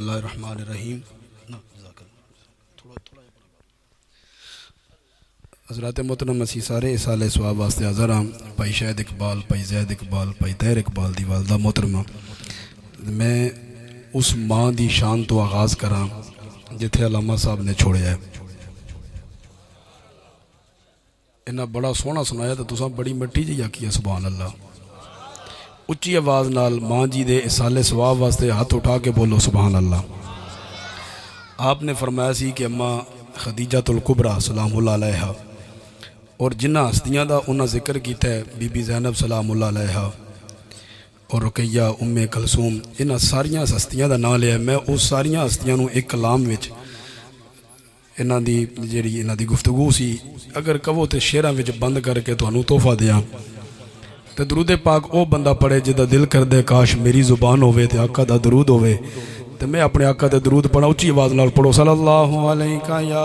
बिस्मिल्लाहिर्रहमानिर्रहीम। हज़रात मोहतरम मसीह सारे साले सवाब वास्ते हाज़र हाँ। भाई शाहिद इकबाल, भाई जैद इकबाल, भाई तैर इकबाल दी वालदा मोहतरमा। मैं उस माँ की शान तो आगाज़ करा जिथे अलामा साहब ने छोड़िया है। इन्ना बड़ा सोहना सुनाया तो तुसां बड़ी मिट्टी जी आखी है सुभान अल्लाह। उच्ची आवाज़ नाल माँ जी दे साले सवाब वास्ते हाथ उठा के बोलो सुभान अल्लाह। आपने फरमाया सी कि अम्मा खदीजातुल कुबरा सलामुल्लाह अलैहा और जिन्हां हस्तियां दा उन्हां जिक्र किया है, बीबी ज़ैनब सलामुल्लाह अलैहा और रुकैया, उम्मे कलसूम, इन्हां सारियां हस्तियां दा नाम लिया। मैं उस सारियां हस्तियां नूं एक कलाम विच इन्हां दी जिहड़ी इन्हां दी गुफ्तगू सी अगर कहो तो शेरां विच बंद करके तुहानूं तोहफा दियां तो दरूद पाक वो बंदा पढ़े जिदा दिल कर दे काश मेरी जुबान होवे ते आका दा दरूद होवे। तो मैं अपने आका दे दरूद पढ़ा, उच्ची आवाज़ नाल पढ़ो सल्लल्लाहु अलैका या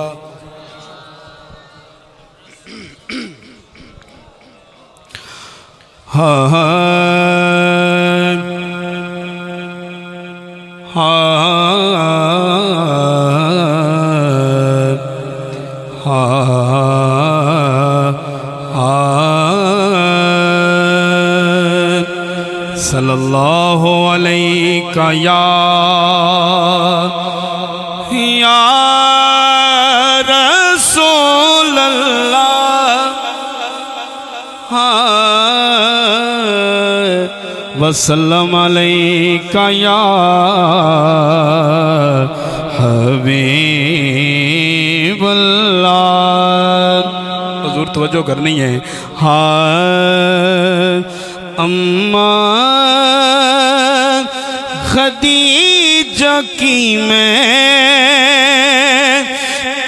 हाँ हाँ सल्लल्लाहु अलैका या रसूल अल्लाह वसल्लम अलैका या हबीब अल्लाह। हुजूर तवज्जो करनी है। हाँ अम्मा खदीजा की मैं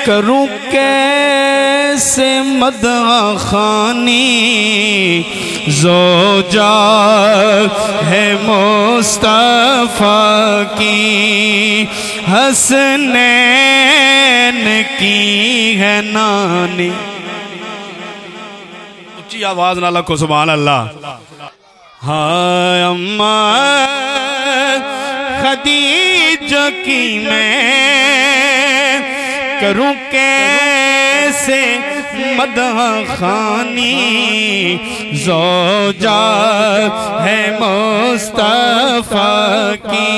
करूं कैसे मदह खानी, ज़ौजा है मुस्तफ़ा की हसनैन की है नानी। उच्ची आवाज़ ना लखो सुभान अल्लाह। हाँ अम्मा खदीजा की मैं करूं कैसे मदह खानी, ज़ौजा है मुस्तफ़ा की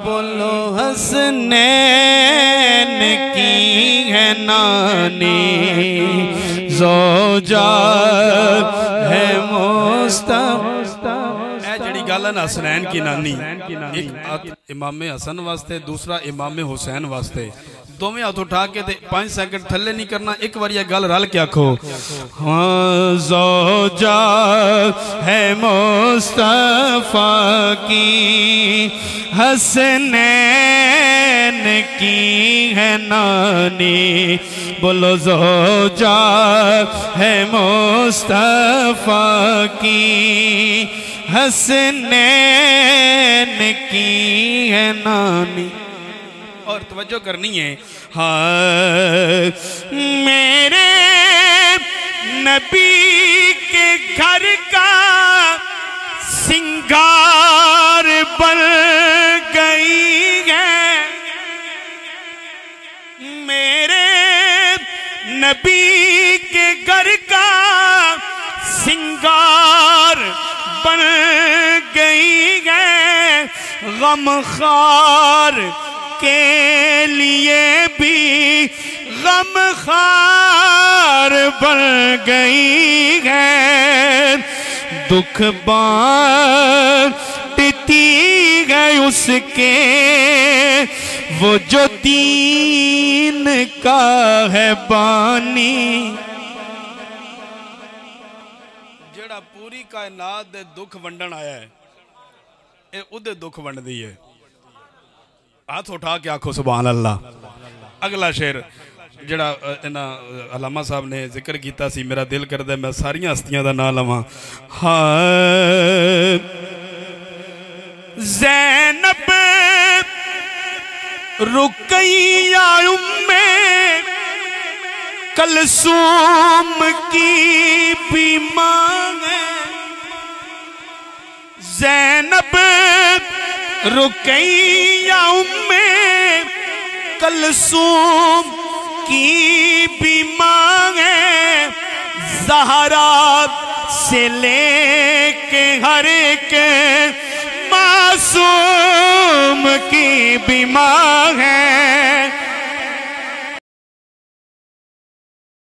बोलो हसनैन की है नानी, ज़ौजा है मुस्तफ़ा। जड़ी गल है ना हसनैन की नानी, एक इमाम हसन वास्ते दूसरा इमाम हुसैन वास्ते। दोवें हाथ उठा के 5 सेकंड थले नहीं करना, एक बार यह गल रल के आखो। हाँ ज़ौजा है मुस्तफ़ा की हसनैन की है नानी, बोलो ज़ौजा है मुस्तफ़ा की हसनैन की है नानी। और तवज्जो करनी है। हाँ मेरे नबी के घर का सिंगार बन गई है, मेरे नबी के घर का सिंगार बन गई है, गमखार के लिए भी गमखार बन गई है, दुख बांटती है उसके वो जो दीन का है बानी। जेड़ा पूरी कायनात दे दुख वंडन आया है ये उदे दुख वंडदी है। हाथ उठा के आखो सुभान अल्लाह। अगला शेर जड़ा इन्हां अलामा साहब ने जिक्र किया सी, मेरा दिल करदा मैं सारियां हस्तियां दा नाम लवां। हाँ ज़ैनब, रुकैया, उम्मे कलसूम की भी मां है, ज़ैनब रुकैया कलसूम की भी मांगे ज़हरा से लेके हर के मासूम की भी मांगे